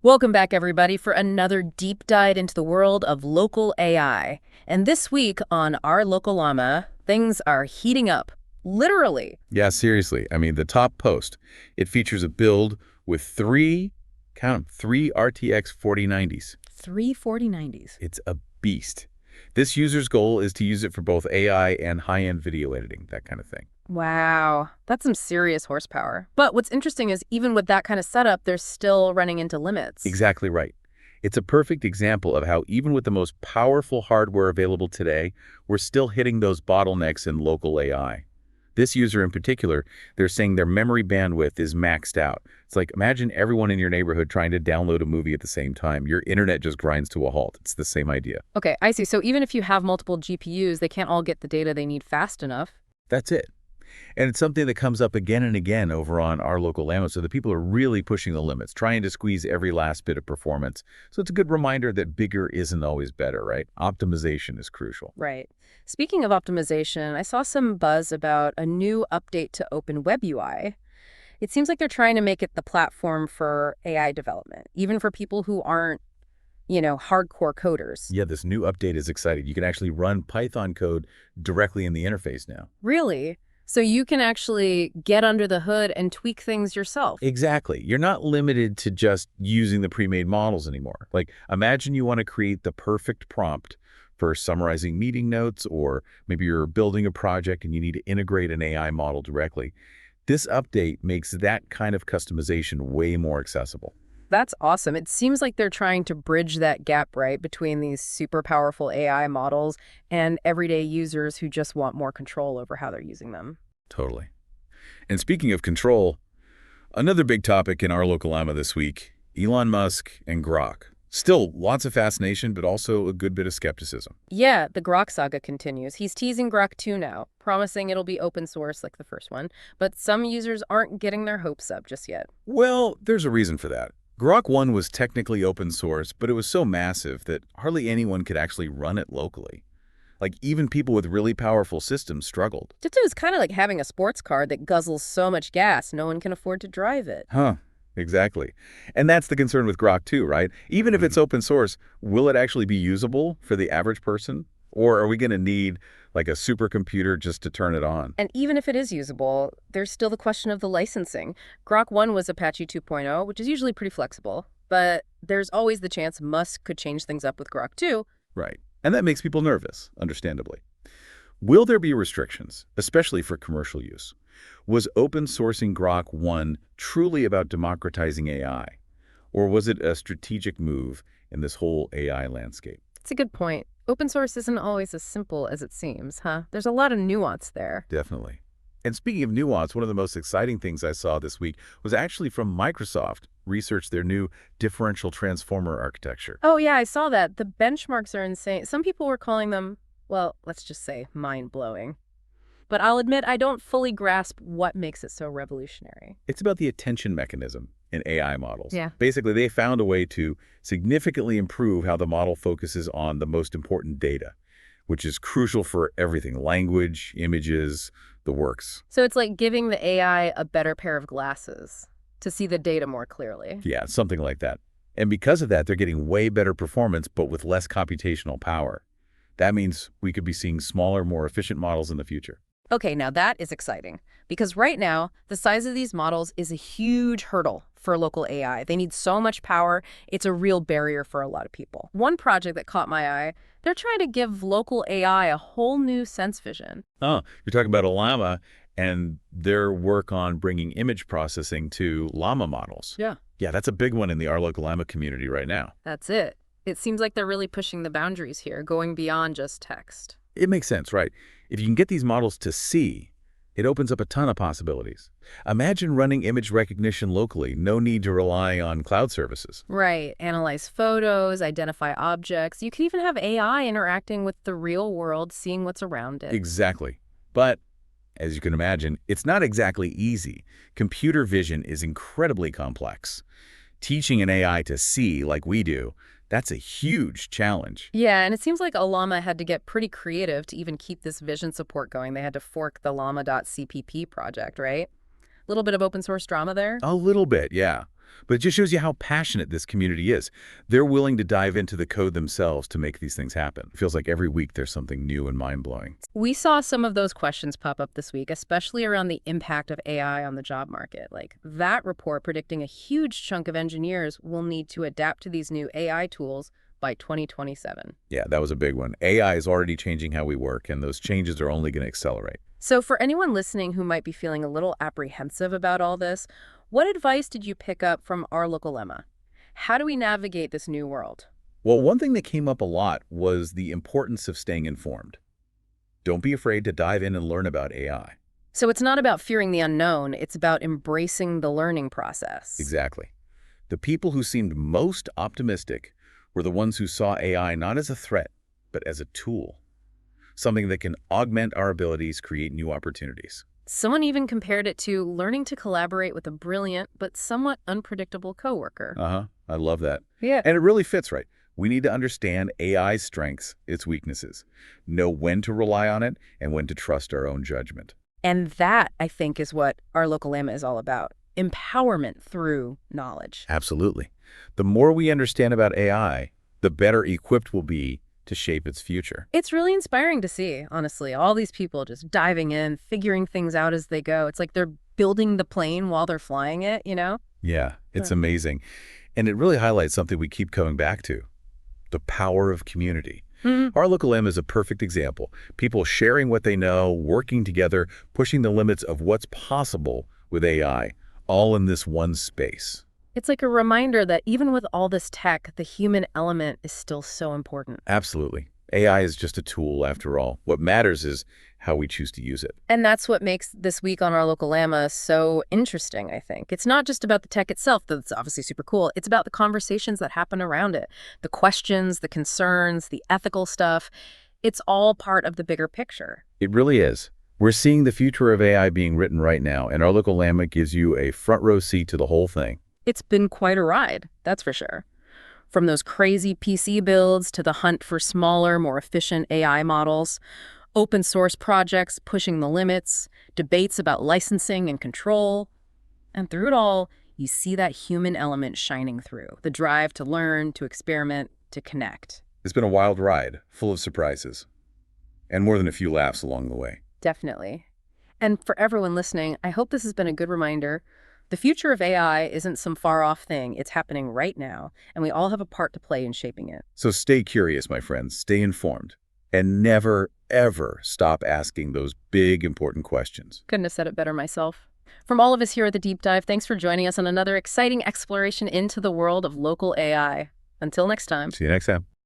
Welcome back, everybody, for another deep dive into the world of local AI. And this week on our LocalLLaMA, things are heating up. Literally. Yeah, seriously. I mean, the top post, it features a build with count 'em, three RTX 4090s. 34090s. It's a beast. This user's goal is to use it for both AI and high-end video editing, that kind of thing. Wow, that's some serious horsepower. But what's interesting is even with that kind of setup, they're still running into limits. Exactly right. It's a perfect example of how even with the most powerful hardware available today, we're still hitting those bottlenecks in local AI. This user in particular, they're saying their memory bandwidth is maxed out. It's like, imagine everyone in your neighborhood trying to download a movie at the same time. Your internet just grinds to a halt. It's the same idea. Okay, I see. So even if you have multiple GPUs, they can't all get the data they need fast enough. That's it. And it's something that comes up again and again over on our LocalLLaMA, so the people are really pushing the limits, trying to squeeze every last bit of performance. So it's a good reminder that bigger isn't always better, right? Optimization is crucial. Right. Speaking of optimization, I saw some buzz about a new update to OpenWebUI. It seems like they're trying to make it the platform for AI development, even for people who aren't, hardcore coders. Yeah, this new update is exciting. You can actually run Python code directly in the interface now. Really? So you can actually get under the hood and tweak things yourself. Exactly. You're not limited to just using the pre-made models anymore. Like, imagine you want to create the perfect prompt for summarizing meeting notes, or maybe you're building a project and you need to integrate an AI model directly. This update makes that kind of customization way more accessible. That's awesome. It seems like they're trying to bridge that gap, right, between these super powerful AI models and everyday users who just want more control over how they're using them. Totally. And speaking of control, another big topic in our LocalLLaMA this week, Elon Musk and Grok. Still lots of fascination, but also a good bit of skepticism. Yeah, the Grok saga continues. He's teasing Grok 2 now, promising it'll be open source like the first one, but some users aren't getting their hopes up just yet. Well, there's a reason for that. Grok 1 was technically open source, but it was so massive that hardly anyone could actually run it locally. Like, even people with really powerful systems struggled. It's kind of like having a sports car that guzzles so much gas no one can afford to drive it. Huh, exactly. And that's the concern with Grok 2, right? Even if it's open source, will it actually be usable for the average person? Or are we going to need like a supercomputer just to turn it on? And even if it is usable, there's still the question of the licensing. Grok 1 was Apache 2.0, which is usually pretty flexible, but there's always the chance Musk could change things up with Grok 2. Right. And that makes people nervous, understandably. Will there be restrictions, especially for commercial use? Was open sourcing Grok 1 truly about democratizing AI? Or was it a strategic move in this whole AI landscape? It's a good point. Open source isn't always as simple as it seems, huh? There's a lot of nuance there. Definitely. And speaking of nuance, one of the most exciting things I saw this week was actually from Microsoft research their new differential transformer architecture. Oh, yeah, I saw that. The benchmarks are insane. Some people were calling them, well, let's just say mind-blowing. But I'll admit I don't fully grasp what makes it so revolutionary. It's about the attention mechanism in AI models. Yeah. Basically, they found a way to significantly improve how the model focuses on the most important data, which is crucial for everything: language, images, the works. So it's like giving the AI a better pair of glasses to see the data more clearly. Yeah, something like that. And because of that, they're getting way better performance, but with less computational power. That means we could be seeing smaller, more efficient models in the future. Okay, now that is exciting because right now, the size of these models is a huge hurdle for local AI. They need so much power, it's a real barrier for a lot of people. One project that caught my eye, they're trying to give local AI a whole new sense vision. Oh, you're talking about Allama and their work on bringing image processing to Llama models. Yeah. Yeah, that's a big one in the our LocalLLaMA community right now. That's it. It seems like they're really pushing the boundaries here, going beyond just text. It makes sense, right? If you can get these models to see, it opens up a ton of possibilities. Imagine running image recognition locally, no need to rely on cloud services. Right. Analyze photos, identify objects. You can even have AI interacting with the real world, seeing what's around it. Exactly. But as you can imagine, it's not exactly easy. Computer vision is incredibly complex. Teaching an AI to see like we do, that's a huge challenge. Yeah, and it seems like Allama had to get pretty creative to even keep this vision support going. They had to fork the llama.cpp project, right? A little bit of open source drama there. A little bit, yeah. But it just shows you how passionate this community is. They're willing to dive into the code themselves to make these things happen. It feels like every week there's something new and mind-blowing. We saw some of those questions pop up this week, especially around the impact of AI on the job market. Like that report predicting a huge chunk of engineers will need to adapt to these new AI tools by 2027. Yeah, that was a big one. AI is already changing how we work, and those changes are only going to accelerate. So for anyone listening who might be feeling a little apprehensive about all this, what advice did you pick up from our LocalLLaMA? How do we navigate this new world? Well, one thing that came up a lot was the importance of staying informed. Don't be afraid to dive in and learn about AI. So it's not about fearing the unknown, it's about embracing the learning process. Exactly. The people who seemed most optimistic were the ones who saw AI not as a threat, but as a tool. Something that can augment our abilities, create new opportunities. Someone even compared it to learning to collaborate with a brilliant but somewhat unpredictable coworker. I love that. Yeah. And it really fits, right? We need to understand AI's strengths, its weaknesses, know when to rely on it, and when to trust our own judgment. And that, I think, is what our LocalLLaMA is all about. Empowerment through knowledge. Absolutely. The more we understand about AI, the better equipped we'll be to shape its future. It's really inspiring to see, honestly, all these people just diving in, figuring things out as they go. It's like they're building the plane while they're flying it, you know? Yeah, it's amazing. And it really highlights something we keep coming back to, the power of community. Our LocalLLaMA is a perfect example. People sharing what they know, working together, pushing the limits of what's possible with AI, all in this one space. It's like a reminder that even with all this tech, the human element is still so important. Absolutely. AI is just a tool after all. What matters is how we choose to use it. And that's what makes this week on our LocalLLaMA so interesting, I think. It's not just about the tech itself, that's obviously super cool. It's about the conversations that happen around it, the questions, the concerns, the ethical stuff. It's all part of the bigger picture. It really is. We're seeing the future of AI being written right now, and our LocalLLaMA gives you a front row seat to the whole thing. It's been quite a ride, that's for sure. From those crazy PC builds to the hunt for smaller, more efficient AI models, open source projects pushing the limits, debates about licensing and control. And through it all, you see that human element shining through, the drive to learn, to experiment, to connect. It's been a wild ride, full of surprises, and more than a few laughs along the way. Definitely. And for everyone listening, I hope this has been a good reminder. The future of AI isn't some far-off thing. It's happening right now, and we all have a part to play in shaping it. So stay curious, my friends, stay informed, and never, ever stop asking those big, important questions. Couldn't have said it better myself. From all of us here at The Deep Dive, thanks for joining us on another exciting exploration into the world of local AI. Until next time. See you next time.